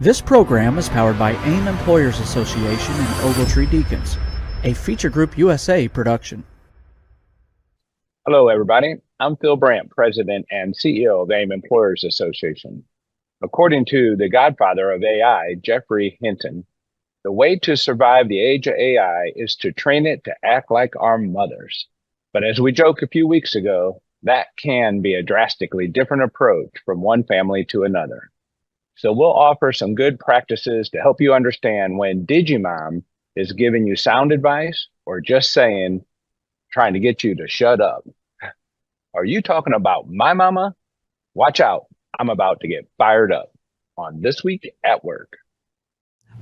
This program is powered by AIM Employers Association and Ogletree Deacons, a Feature Group USA production. Hello, everybody. I'm Phil Brandt, President and CEO of AIM Employers Association. According to the godfather of AI, Jeffrey Hinton, the way to survive the age of AI is to train it to act like our mothers. But as we joked a few weeks ago, that can be a drastically different approach from one family to another. So we'll offer some good practices to help you understand when Digimom is giving you sound advice or just trying to get you to shut up. Are you talking about my mama? Watch out. I'm about to get fired up on This Week at Work.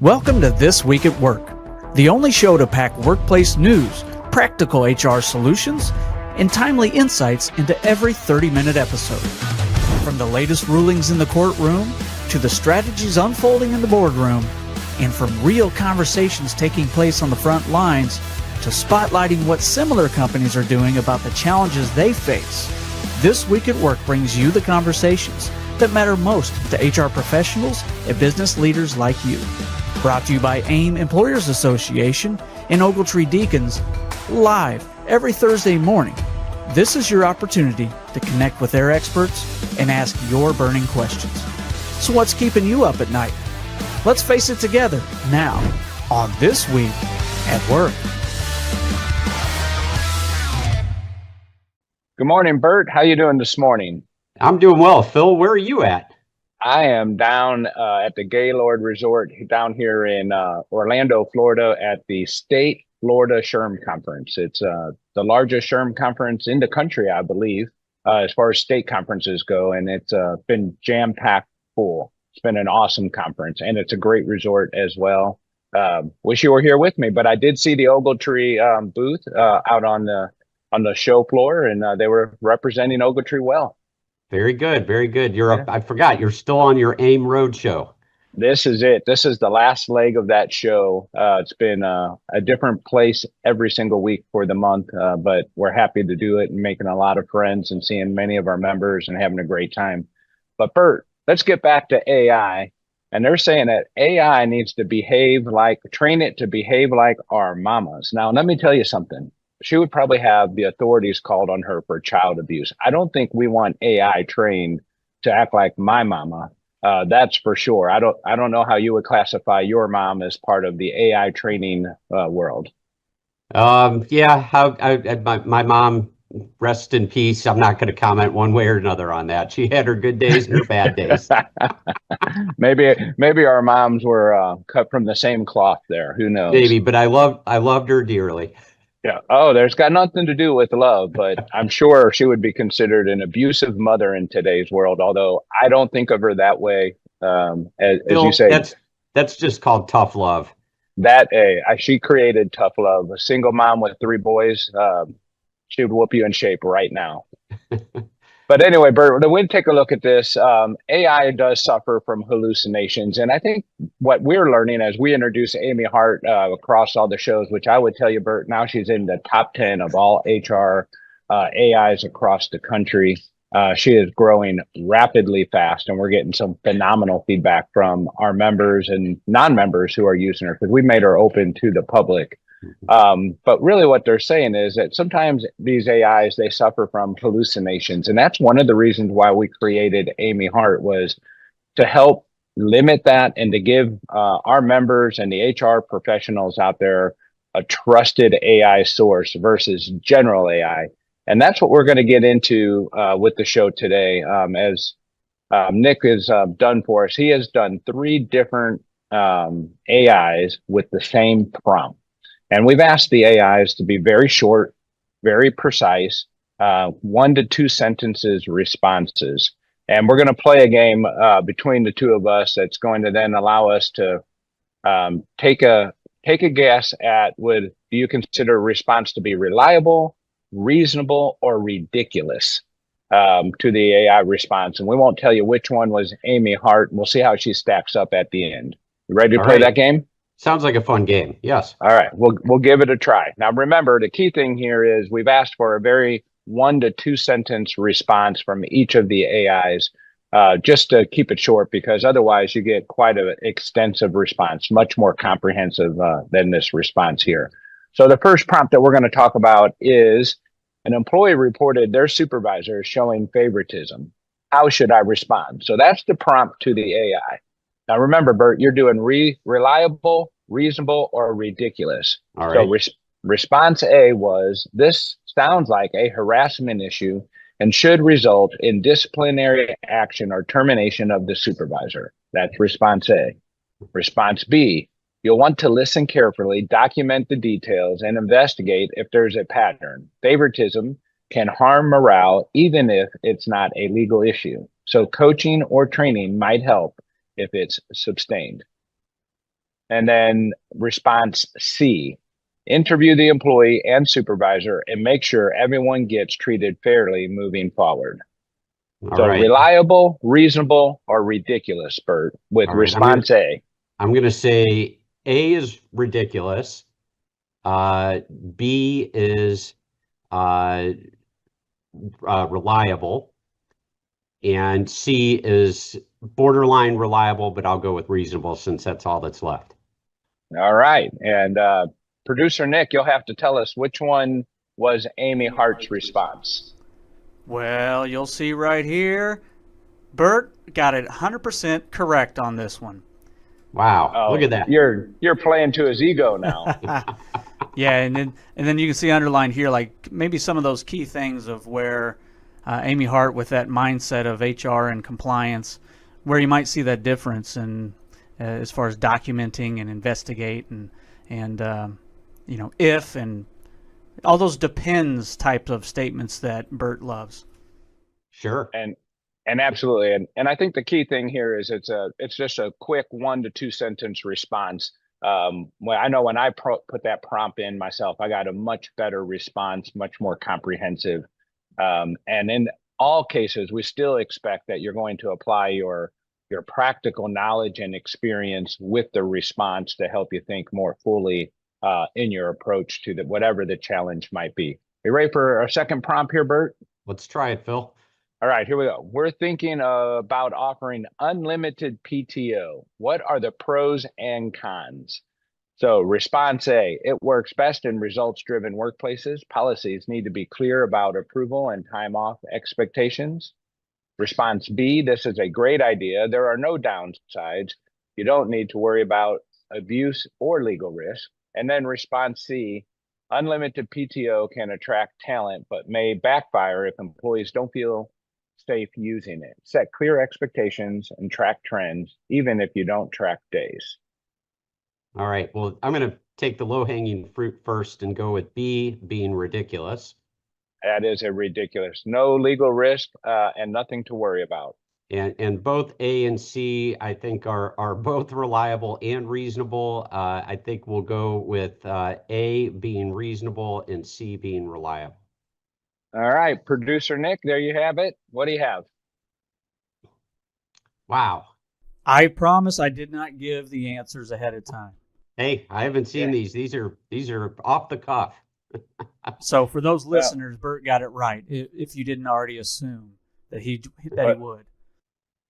Welcome to This Week at Work, the only show to pack workplace news, practical HR solutions, and timely insights into every 30-minute episode. From the latest rulings in the courtroom to the strategies unfolding in the boardroom, and from real conversations taking place on the front lines to spotlighting what similar companies are doing about the challenges they face. This Week at Work brings you the conversations that matter most to HR professionals and business leaders like you. Brought to you by AIM Employers Association and Ogletree Deacons, live every Thursday morning. This is your opportunity to connect with their experts and ask your burning questions. So what's keeping you up at night? Let's face it together now on This Week at Work. Good morning, Burt. How you doing this morning? I'm doing well. Phil, where are you at? I am down at the Gaylord Resort down here in Orlando, Florida at the State Florida SHRM Conference. It's the largest SHRM conference in the country, I believe, as far as state conferences go. And it's been jam-packed full. It's been an awesome conference, and it's a great resort as well. Wish you were here with me, but I did see the Ogletree booth out on the show floor, and they were representing Ogletree well. Very good, very good. I forgot, you're still on your AIM Roadshow. This is it. This is the last leg of that show. It's been a different place every single week for the month, but we're happy to do it and making a lot of friends and seeing many of our members and having a great time. But Burt, let's get back to AI. And they're saying that AI needs to train it to behave like our mamas. Now, let me tell you something. She would probably have the authorities called on her for child abuse. I don't think we want AI trained to act like my mama. That's for sure. I don't know how you would classify your mom as part of the AI training world. My mom, rest in peace. I'm not going to comment one way or another on that. She had her good days and her bad days. Maybe our moms were cut from the same cloth there. Who knows? Maybe, but I loved her dearly. Yeah. Oh, there's got nothing to do with love, but I'm sure she would be considered an abusive mother in today's world. Although I don't think of her that way. As you say, that's just called tough love. She created tough love. A single mom with 3 boys. She would whoop you in shape right now. But anyway, Bert, when we take a look at this, AI does suffer from hallucinations. And I think what we're learning as we introduce Amy Hart across all the shows, which I would tell you, Bert, now she's in the top 10 of all HR AIs across the country. She is growing rapidly fast, and we're getting some phenomenal feedback from our members and non-members who are using her, because we made her open to the public. But really what they're saying is that sometimes these AIs, they suffer from hallucinations. And that's one of the reasons why we created Amy Hart, was to help limit that and to give our members and the HR professionals out there a trusted AI source versus general AI. And that's what we're going to get into with the show today. As Nick has done for us, he has done 3 different AIs with the same prompt. And we've asked the AIs to be very short, very precise, 1 to 2 sentences responses. And we're going to play a game between the two of us that's going to then allow us to take a guess at, do you consider a response to be reliable, reasonable, or ridiculous to the AI response? And we won't tell you which one was Amy Hart. We'll see how she stacks up at the end. You ready to play that game? Sounds like a fun game. Yes. All right. We'll give it a try. Now, remember, the key thing here is we've asked for a very 1 to 2 sentence response from each of the AIs. just to keep it short, because otherwise you get quite an extensive response, much more comprehensive than this response here. So the first prompt that we're going to talk about is an employee reported their supervisor showing favoritism. How should I respond? So that's the prompt to the AI. Now remember, Bert, you're doing reliable, reasonable, or ridiculous. All So right. response A was, this sounds like a harassment issue and should result in disciplinary action or termination of the supervisor. That's response A. Response B, you'll want to listen carefully, document the details, and investigate if there's a pattern. Favoritism can harm morale even if it's not a legal issue. So coaching or training might help if it's sustained. And then response C, interview the employee and supervisor and make sure everyone gets treated fairly moving forward. All So right. reliable, reasonable, or ridiculous, Bert, with All right. response A. I'm going to say A is ridiculous. B is reliable. And C is borderline reliable, but I'll go with reasonable since that's all that's left. All right. And producer Nick, you'll have to tell us which one was Amy Hart's response. Well, you'll see right here. Burt got it 100% correct on this one. Wow, look at that. You're playing to his ego now. Yeah, and then you can see underlined here, like maybe some of those key things of where Amy Hart, with that mindset of HR and compliance, where you might see that difference in as far as documenting and investigate and if and all those depends types of statements that Burt loves. Sure. And absolutely. And I think the key thing here is it's just a quick 1 to 2 sentence response. Well, I know when I put that prompt in myself, I got a much better response, much more comprehensive. And in all cases, we still expect that you're going to apply your practical knowledge and experience with the response to help you think more fully in your approach to whatever the challenge might be. You ready for our second prompt here, Bert? Let's try it, Phil. All right, here we go. We're thinking about offering unlimited PTO. What are the pros and cons? So response A, it works best in results-driven workplaces. Policies need to be clear about approval and time off expectations. Response B, this is a great idea. There are no downsides. You don't need to worry about abuse or legal risk. And then response C, unlimited PTO can attract talent, but may backfire if employees don't feel safe using it. Set clear expectations and track trends, even if you don't track days. All right. Well, I'm going to take the low-hanging fruit first and go with B, being ridiculous. That is a ridiculous. No legal risk and nothing to worry about. And both A and C, I think, are both reliable and reasonable. I think we'll go with A being reasonable and C being reliable. All right, producer Nick, there you have it. What do you have? Wow. I promise I did not give the answers ahead of time. Hey, I haven't seen these. These are off the cuff. So for those listeners, Burt got it right. If you didn't already assume that he would.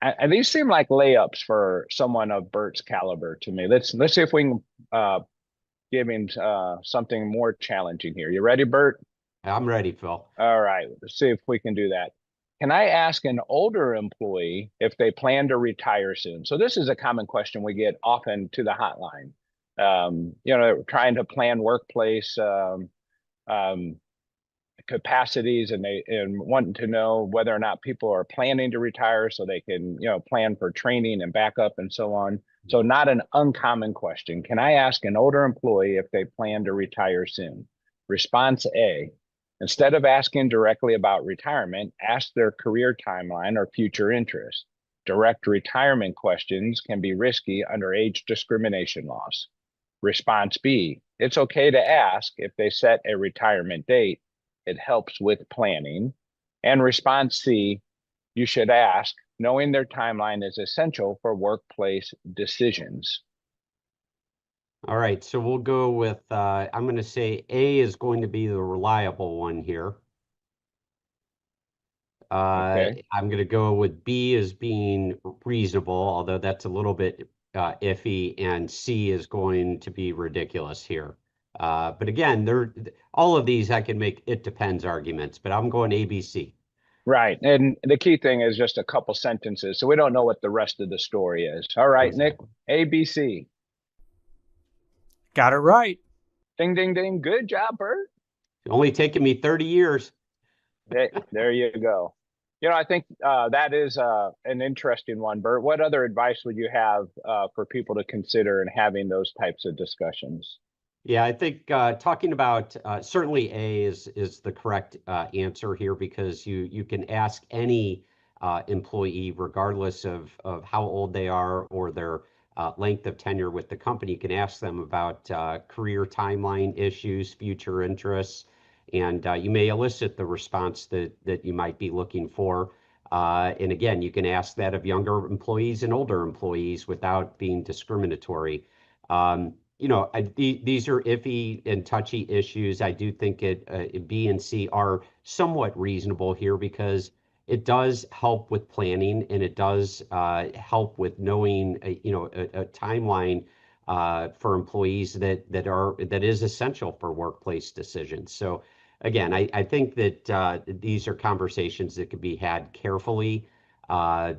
And these seem like layups for someone of Burt's caliber to me. Let's see if we can give him something more challenging here. You ready, Burt? I'm ready, Phil. All right, let's see if we can do that. Can I ask an older employee if they plan to retire soon? So this is a common question we get often to the hotline. Trying to plan workplace capacities and wanting to know whether or not people are planning to retire so they can, plan for training and backup and so on. So not an uncommon question. Can I ask an older employee if they plan to retire soon? Response A, instead of asking directly about retirement, ask their career timeline or future interests. Direct retirement questions can be risky under age discrimination laws. Response B, it's okay to ask if they set a retirement date. It helps with planning. And response C, you should ask, knowing their timeline is essential for workplace decisions. All right, so we'll go with, I'm going to say A is going to be the reliable one here. Okay. I'm going to go with B as being reasonable, although that's a little bit iffy, and C is going to be ridiculous here. But again, all of these I can make it depends arguments, but I'm going ABC. Right. And the key thing is just a couple sentences. So we don't know what the rest of the story is. All right, Nick, Exactly. ABC. Got it right. Ding, ding, ding. Good job, Bert. Only taken me 30 years. There you go. I think that is an interesting one, Bert. What other advice would you have for people to consider in having those types of discussions? Yeah, I think talking about certainly A is the correct answer here, because you can ask any employee, regardless of how old they are or their length of tenure with the company. You can ask them about career timeline issues, future interests, and you may elicit the response that you might be looking for. And again, you can ask that of younger employees and older employees without being discriminatory. These are iffy and touchy issues. I do think B and C are somewhat reasonable here, because it does help with planning, and it does help with knowing a timeline for employees that is essential for workplace decisions. So again, I think that these are conversations that could be had carefully, uh,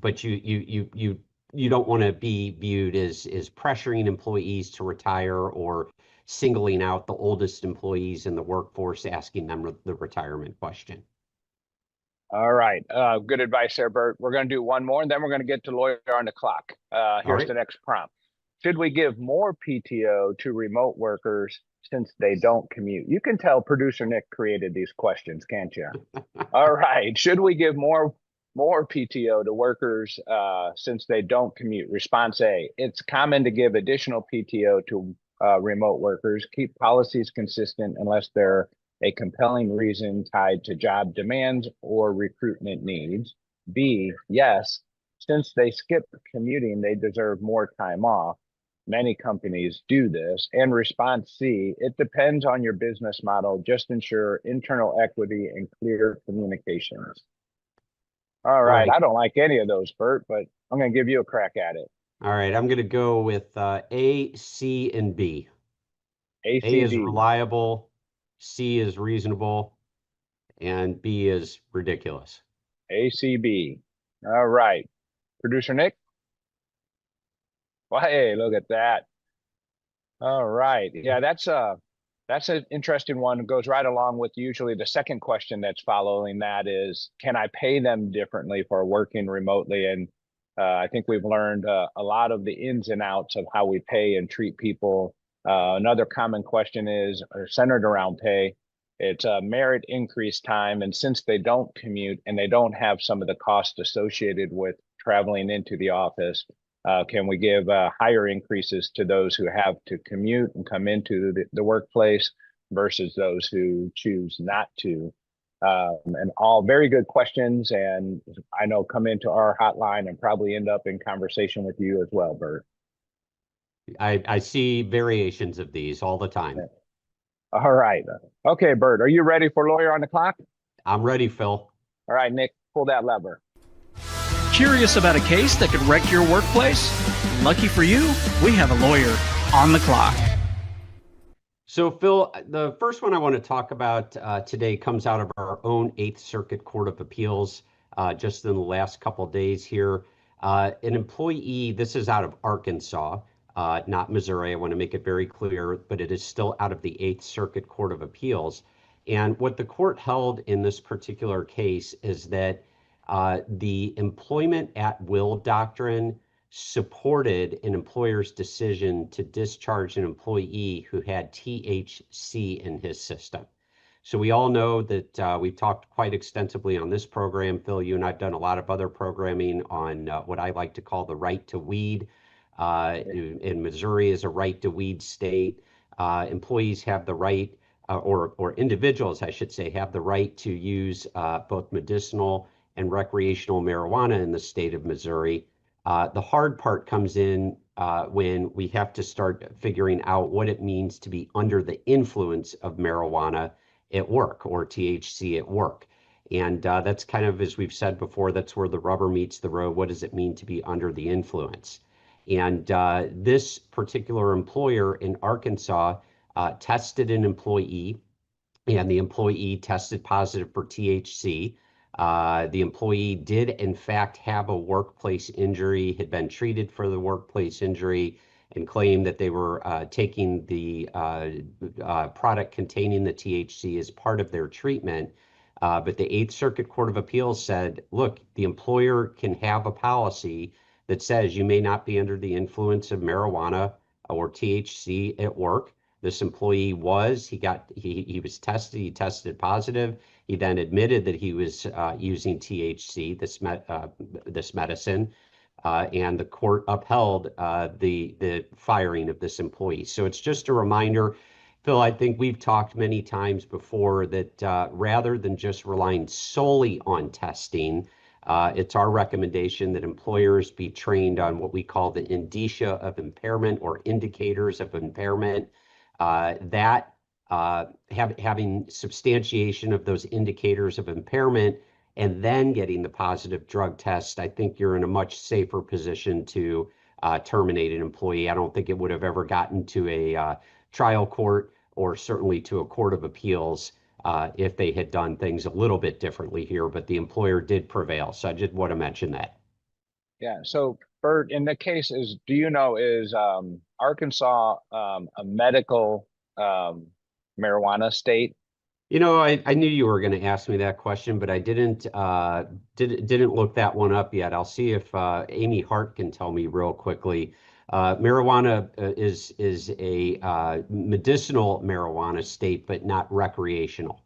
but you don't want to be viewed as pressuring employees to retire, or singling out the oldest employees in the workforce, asking them the retirement question. All right. Good advice there, Bert. We're going to do one more, and then we're going to get to lawyer on the clock. All Here's right. the next prompt. Should we give more PTO to remote workers since they don't commute? You can tell producer Nick created these questions, can't you? All right. Should we give more PTO to workers since they don't commute? Response A, it's common to give additional PTO to remote workers. Keep policies consistent unless they're a compelling reason tied to job demands or recruitment needs. B, yes, since they skip commuting, they deserve more time off. Many companies do this. And response C, it depends on your business model. Just ensure internal equity and clear communications. All right. Boy, I don't like any of those, Bert, but I'm going to give you a crack at it. all right. I'm going to go with A, C, and B. A is ACB, reliable, C is reasonable, and B is ridiculous. ACB. All right. Producer Nick? Well, hey, look at that. All right. Yeah, that's an interesting one. It goes right along with usually the second question that's following that is, can I pay them differently for working remotely? And I think we've learned a lot of the ins and outs of how we pay and treat people. Another common question is centered around pay. It's merit increase time. And since they don't commute and they don't have some of the costs associated with traveling into the office, can we give higher increases to those who have to commute and come into the workplace versus those who choose not to? And all very good questions. And I know come into our hotline and probably end up in conversation with you as well, Bert. I see variations of these all the time. All right. Okay, Bert, are you ready for lawyer on the clock? I'm ready, Phil. All right, Nick, pull that lever. Curious about a case that could wreck your workplace? Lucky for you, we have a lawyer on the clock. So, Phil, the first one I want to talk about today comes out of our own Eighth Circuit Court of Appeals just in the last couple of days here. An employee, this is out of Arkansas, not Missouri. I want to make it very clear, but it is still out of the Eighth Circuit Court of Appeals. And what the court held in this particular case is that the employment at will doctrine supported an employer's decision to discharge an employee who had THC in his system. So we all know that we've talked quite extensively on this program. Phil, you and I've done a lot of other programming on what I like to call the right to weed. In Missouri is a right to weed state. Employees have the right, or individuals, I should say, have the right to use both medicinal and recreational marijuana in the state of Missouri. The hard part comes in when we have to start figuring out what it means to be under the influence of marijuana at work, or THC at work. And that's kind of, as we've said before, that's where the rubber meets the road. What does it mean to be under the influence? And this particular employer in Arkansas tested an employee, and the employee tested positive for THC. The employee did, in fact, have a workplace injury, had been treated for the workplace injury, and claimed that they were taking the product containing the THC as part of their treatment. But the Eighth Circuit Court of Appeals said, look, the employer can have a policy that says you may not be under the influence of marijuana or THC at work. This employee was, he was tested, he tested positive. He then admitted that he was using THC, this medicine, and the court upheld the firing of this employee. So it's just a reminder, Phil, I think we've talked many times before that rather than just relying solely on testing, it's our recommendation that employers be trained on what we call the indicia of impairment or indicators of impairment. Having substantiation of those indicators of impairment and then getting the positive drug test, I think you're in a much safer position to terminate an employee. I don't think it would have ever gotten to a trial court or certainly to a court of appeals if they had done things a little bit differently here, but the employer did prevail. So I just want to mention that. Yeah. So Burt, in the case is, do you know, is Arkansas a medical marijuana state? You know, I knew you were going to ask me that question, but I didn't look that one up yet. I'll see if Amy Hart can tell me real quickly. Marijuana is a medicinal marijuana state, but not recreational.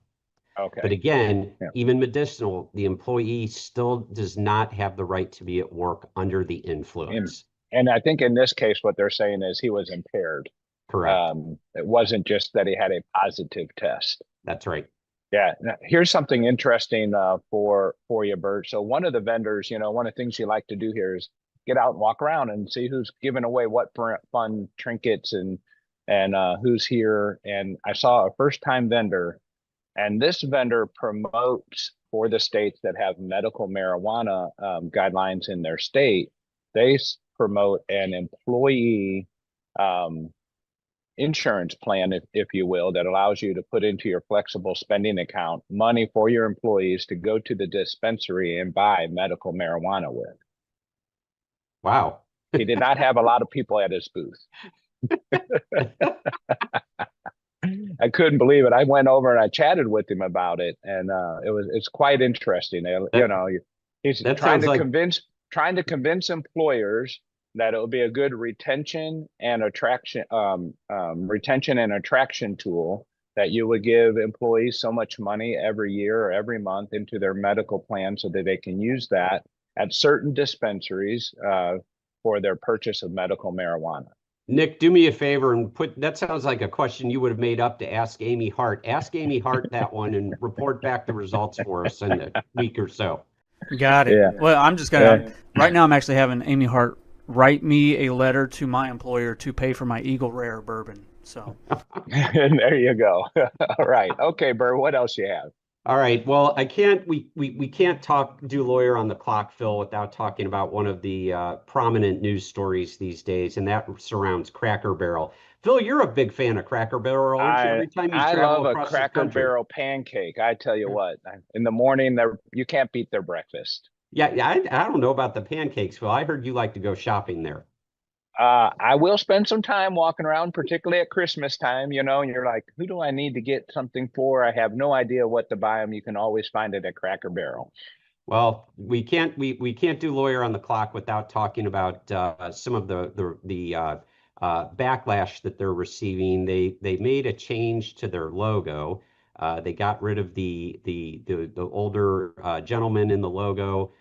Okay. But again, Yeah. even medicinal, the employee still does not have the right to be at work under the influence. And I think in this case, what they're saying is he was impaired. Correct. It wasn't just that he had a positive test. That's right. Yeah. Now, here's something interesting for you, Burt. So one of the vendors, one of the things you like to do here is get out and walk around and see who's giving away what fun trinkets and who's here. And I saw a first-time vendor, and this vendor promotes for the states that have medical marijuana guidelines in their state. They promote an employee insurance plan, if you will, that allows you to put into your flexible spending account money for your employees to go to the dispensary and buy medical marijuana with. Wow. He did not have a lot of people at his booth. I couldn't believe it. I went over and I chatted with him about it, and it's quite interesting. He's trying to convince employers that it will be a good retention and attraction tool, that you would give employees so much money every year or every month into their medical plan so that they can use that at certain dispensaries for their purchase of medical marijuana. Nick, do me a favor and that sounds like a question you would have made up to ask Amy Hart. Ask Amy Hart that one and report back the results for us in a week or so. Got it. Yeah. Well, I'm just going to, right now I'm actually having Amy Hart write me a letter to my employer to pay for my Eagle Rare bourbon. So and there you go. All right. Okay, Burt, what else you have? All right. Well, we can't do lawyer on the clock, Phil, without talking about one of the prominent news stories these days, and that surrounds Cracker Barrel. Phil, you're a big fan of Cracker Barrel, aren't you? Every time you travel love across a Cracker the country. Barrel pancake. I tell you what, in the morning, you can't beat their breakfast. Yeah, I don't know about the pancakes, Phil. I heard you like to go shopping there. I will spend some time walking around, particularly at Christmas time, and you're like, who do I need to get something for? I have no idea what to buy them. You can always find it at Cracker Barrel. Well, we can't do lawyer on the clock without talking about some of the backlash that they're receiving. They made a change to their logo. They got rid of the older gentleman in the logo.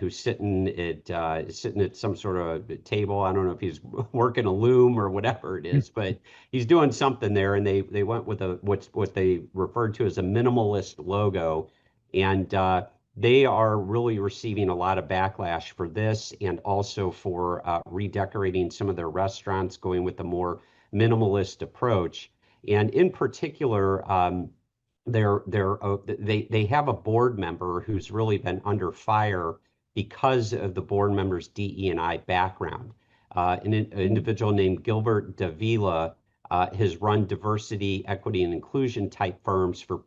Who's sitting at some sort of table. I don't know if he's working a loom or whatever it is, but he's doing something there. And they went with what they referred to as a minimalist logo, and they are really receiving a lot of backlash for this, and also for redecorating some of their restaurants, going with a more minimalist approach. And in particular, they have a board member who's really been under fire because of the board member's DE&I background. An individual named Gilbert Davila has run diversity, equity, and inclusion type firms for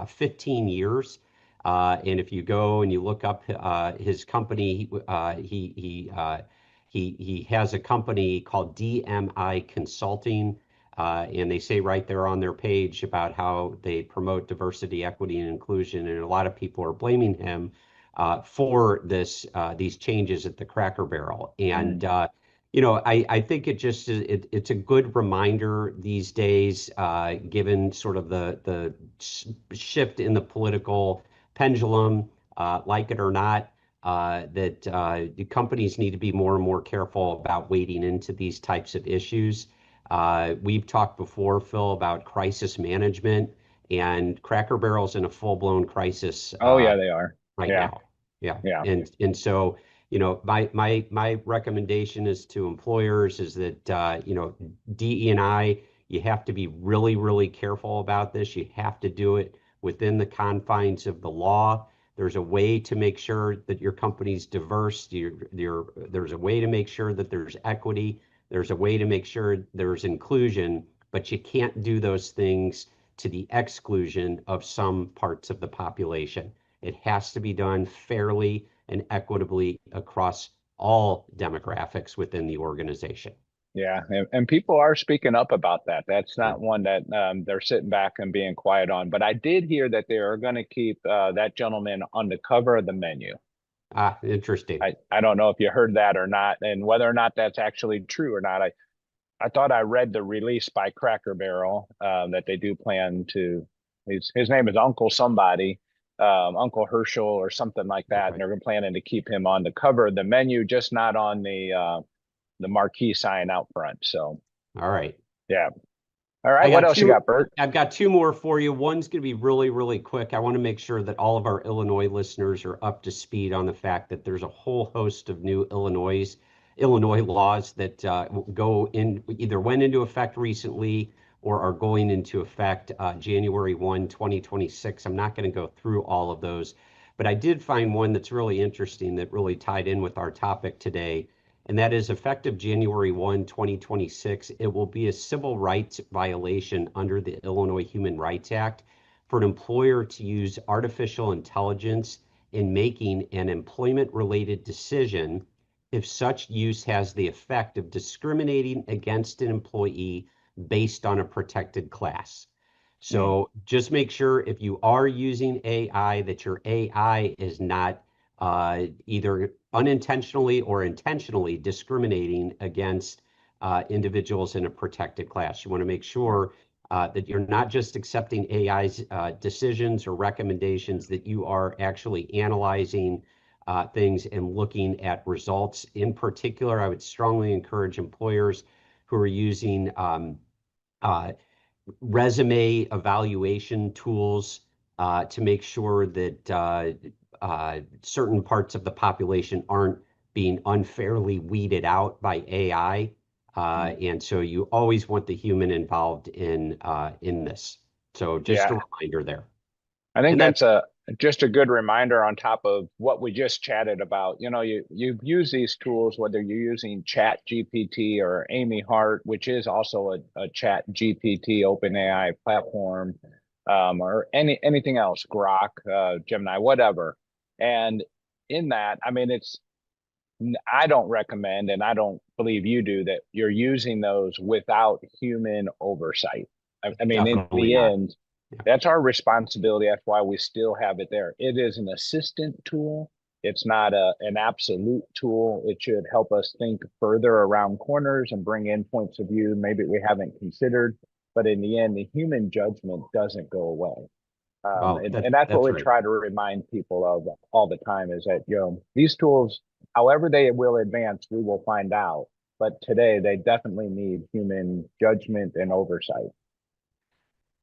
15 years. And if you go and you look up his company, he has a company called DMI Consulting. And they say right there on their page about how they promote diversity, equity, and inclusion. And a lot of people are blaming him for these changes at the Cracker Barrel. And I think it's a good reminder these days, given sort of the shift in the political pendulum, like it or not, that the companies need to be more and more careful about wading into these types of issues. We've talked before, Phil, about crisis management, and Cracker Barrel's in a full-blown crisis Oh yeah, they are. right Yeah. now. Yeah. Yeah. And so, my recommendation is to employers is that DE&I, you have to be really, really careful about this. You have to do it within the confines of the law. There's a way to make sure that your company's diverse. There's a way to make sure that there's equity. There's a way to make sure there's inclusion, but you can't do those things to the exclusion of some parts of the population. It has to be done fairly and equitably across all demographics within the organization. Yeah, and people are speaking up about that. That's not one that they're sitting back and being quiet on. But I did hear that they are going to keep that gentleman on the cover of the menu. Ah, interesting. I don't know if you heard that or not, and whether or not that's actually true or not. I thought I read the release by Cracker Barrel that they do plan to. His name is Uncle somebody, Uncle Herschel or something like that, Okay. and they're planning to keep him on the cover of the menu, just not on the marquee sign out front. So, All right. yeah. All right. What else you got, Burt? I've got two more for you. One's going to be really, really quick. I want to make sure that all of our Illinois listeners are up to speed on the fact that there's a whole host of new Illinois laws that either went into effect recently or are going into effect January 1, 2026. I'm not going to go through all of those, but I did find one that's really interesting that really tied in with our topic today. And that is effective January 1, 2026. It will be a civil rights violation under the Illinois Human Rights Act for an employer to use artificial intelligence in making an employment-related decision if such use has the effect of discriminating against an employee based on a protected class. So just make sure if you are using AI that your AI is not either unintentionally or intentionally discriminating against individuals in a protected class. You want to make sure that you're not just accepting AI's decisions or recommendations, that you are actually analyzing things and looking at results. In particular, I would strongly encourage employers who are using resume evaluation tools to make sure that certain parts of the population aren't being unfairly weeded out by AI. And so you always want the human involved in this. So just a reminder there. I think that's just a good reminder on top of what we just chatted about. You use these tools, whether you're using ChatGPT or Amy Hart, which is also a ChatGPT OpenAI platform, or anything else, Grok, Gemini, whatever. And in that, I mean, I don't recommend, and I don't believe you do, that you're using those without human oversight. I mean, in the end, that's our responsibility. That's why we still have it there. It is an assistant tool. It's not an absolute tool. It should help us think further around corners and bring in points of view maybe we haven't considered. But in the end, the human judgment doesn't go away. And that's what we try to remind people of all the time, is that, these tools, however they will advance, we will find out. But today, they definitely need human judgment and oversight.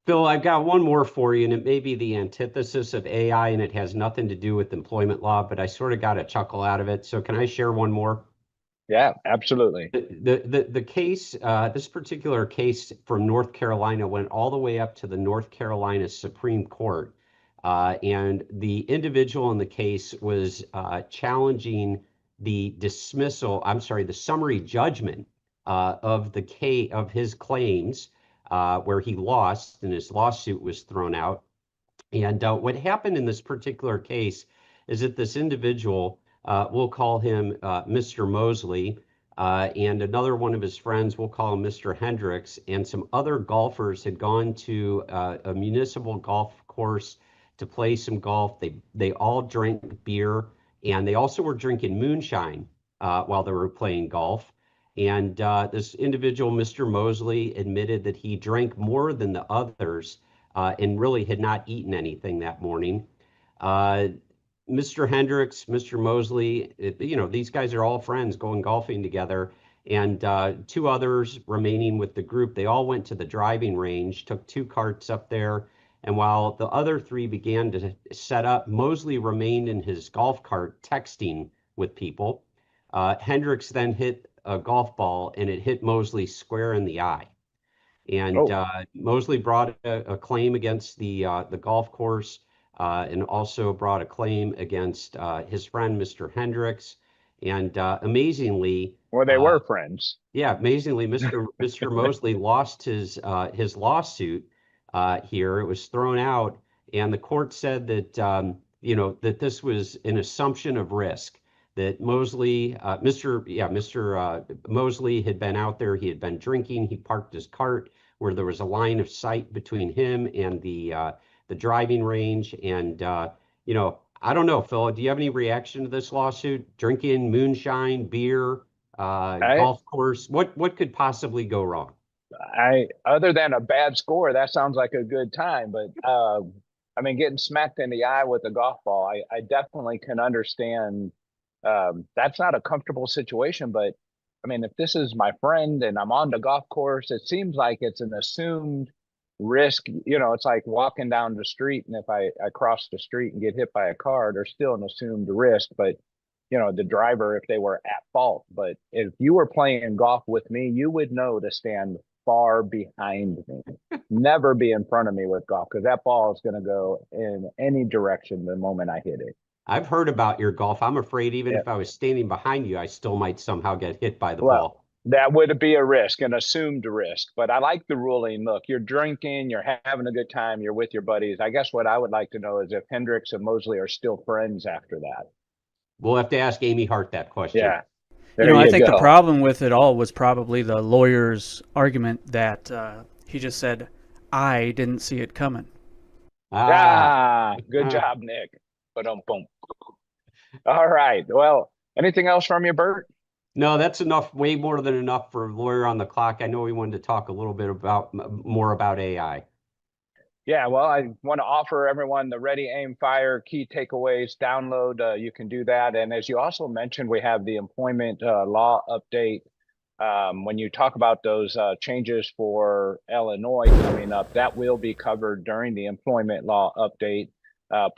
Phil, I've got one more for you, and it may be the antithesis of AI, and it has nothing to do with employment law, but I sort of got a chuckle out of it. So can I share one more? Yeah, absolutely. The case, this particular case from North Carolina went all the way up to the North Carolina Supreme Court. And the individual in the case was challenging the the summary judgment of his claims, where he lost and his lawsuit was thrown out. And what happened in this particular case is that this individual, we'll call him Mr. Mosley, and another one of his friends, we'll call him Mr. Hendricks, and some other golfers had gone to a municipal golf course to play some golf. They all drank beer, and they also were drinking moonshine while they were playing golf. And this individual, Mr. Mosley, admitted that he drank more than the others and really had not eaten anything that morning. Mr. Hendricks, Mr. Mosley, these guys are all friends going golfing together. And two others remaining with the group, they all went to the driving range, took 2 carts up there. And while the other 3 began to set up, Mosley remained in his golf cart texting with people. Hendricks then hit a golf ball, and it hit Mosley square in the eye. And Mosley brought a claim against the golf course, and also brought a claim against his friend, Mr. Hendricks. And amazingly, well, they were friends. Yeah, amazingly, Mr. Mosley lost his lawsuit here. It was thrown out, and the court said that that this was an assumption of risk. That Mosley, Mr. Mosley had been out there. He had been drinking. He parked his cart where there was a line of sight between him and the driving range. And I don't know, Phil. Do you have any reaction to this lawsuit? Drinking moonshine, beer, golf course. What could possibly go wrong? Other than a bad score, that sounds like a good time. But getting smacked in the eye with a golf ball, I definitely can understand. That's not a comfortable situation, but if this is my friend and I'm on the golf course, it seems like it's an assumed risk. It's like walking down the street, and if I cross the street and get hit by a car, there's still an assumed risk. But the driver, if they were at fault. But if you were playing golf with me, you would know to stand far behind me. Never be in front of me with golf, because that ball is going to go in any direction the moment I hit it. I've heard about your golf. I'm afraid even if I was standing behind you, I still might somehow get hit by the ball. That would be a risk, an assumed risk. But I like the ruling. Look, you're drinking, you're having a good time, you're with your buddies. I guess what I would like to know is if Hendricks and Mosley are still friends after that. We'll have to ask Amy Hart that question. Yeah. I think the problem with it all was probably the lawyer's argument that he just said, I didn't see it coming. Good job, Nick. Boom. All right. Well, anything else from you, Burt? No, that's enough. Way more than enough for Lawyer on the Clock. I know we wanted to talk a little bit more about AI. Yeah, well, I want to offer everyone the Ready, Aim, Fire key takeaways download. You can do that. And as you also mentioned, we have the employment law update. When you talk about those changes for Illinois coming up, that will be covered during the employment law update.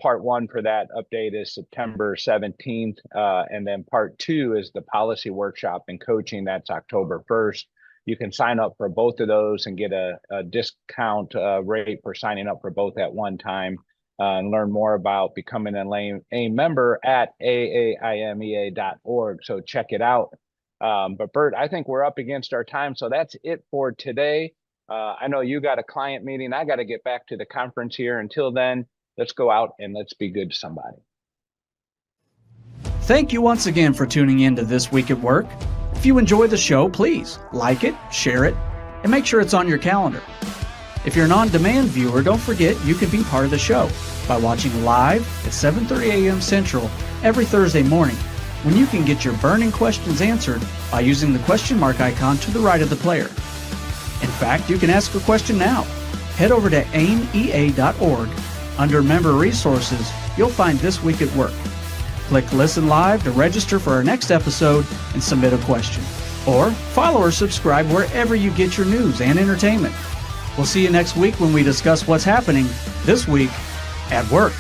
Part 1 for that update is September 17th. And then part 2 is the policy workshop and coaching. That's October 1st. You can sign up for both of those and get a discount rate for signing up for both at one time, and learn more about becoming an AAIM member at AAIMEA.org. So check it out. But Burt, I think we're up against our time. So that's it for today. I know you got a client meeting. I got to get back to the conference here. Until then, let's go out and let's be good to somebody. Thank you once again for tuning in to This Week at Work. If you enjoy the show, please like it, share it, and make sure it's on your calendar. If you're an on-demand viewer, don't forget you can be part of the show by watching live at 7:30 a.m. Central every Thursday morning, when you can get your burning questions answered by using the question mark icon to the right of the player. In fact, you can ask a question now. Head over to aimea.org. Under Member Resources, you'll find This Week at Work. Click Listen Live to register for our next episode and submit a question. Or follow or subscribe wherever you get your news and entertainment. We'll see you next week when we discuss what's happening this week at work.